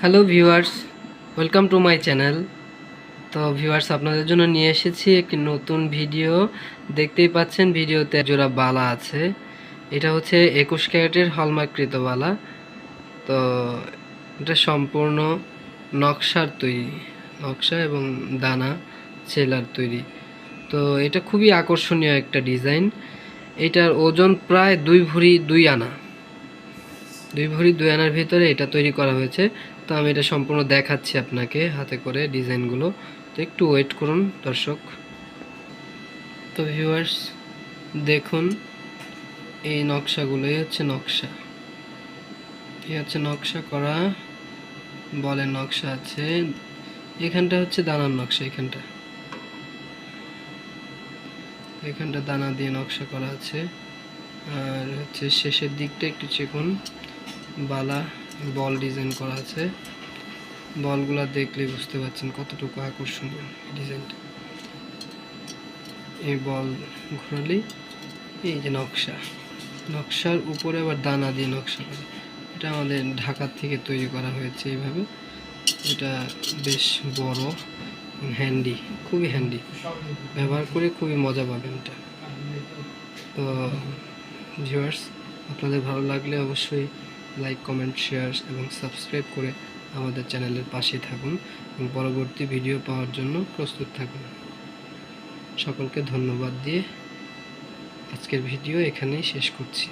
Hello viewers, welcome to my channel. তো viewers, আপনাদের জন্য নিয়ে এসেছি একটি নতুন ভিডিও। দেখতেই পাচ্ছেন ভিডিওতে জোড়া বালা আছে। এটা হচ্ছে 21 ক্যারেটের হলমার্ককৃত বালা। তো এটা সম্পূর্ণ নকশার তৈরি, নকশা এবং দানা সেলার তৈরি। তো এটা খুবই আকর্ষণীয় একটা ডিজাইন। এটার ওজন প্রায় 2 ভরি 2 আনা। 2 ভরি 2 আনার ভিতরে এটা তৈরি করা হয়েছে। তো আমি এটা সম্পূর্ণ দেখাচ্ছি আপনাকে হাতে করে ডিজাইনগুলো। তো একটু ওয়েট করুন দর্শক। তো ভিউয়ার্স, দেখুন এই নকশাগুলোই হচ্ছে নকশা। এই হচ্ছে নকশা করা, বলের নকশা আছে। এখানটা হচ্ছে দানার নকশা, এখানটা দানা দিয়ে নকশা করা আছে। আর হচ্ছে শেষের দিকটা একটু চিকন বালা বল ডিজাইন করা আছে। বলগুলা দেখলে বুঝতে পারছেন কতটুকু আকর্ষণীয় ডিজাইনটা। এই বল ঘোরালেই এই যে নকশার উপরে আবার দানা দিয়ে নকশা করে। এটা আমাদের ঢাকার থেকে তৈরি করা হয়েছে এইভাবে। এটা বেশ বড়, হ্যান্ডি, খুবই হ্যান্ডি, ব্যবহার করে খুবই মজা পাবেন এটা। তো ভিউয়ার্স, আপনাদের ভালো লাগলে অবশ্যই লাইক, কমেন্ট, শেয়ার এবং সাবস্ক্রাইব করে আমাদের চ্যানেলের পাশে থাকুন এবং পরবর্তী ভিডিও পাওয়ার জন্য প্রস্তুত থাকুন। সকলকে ধন্যবাদ দিয়ে আজকের ভিডিও এখানেই শেষ করছি।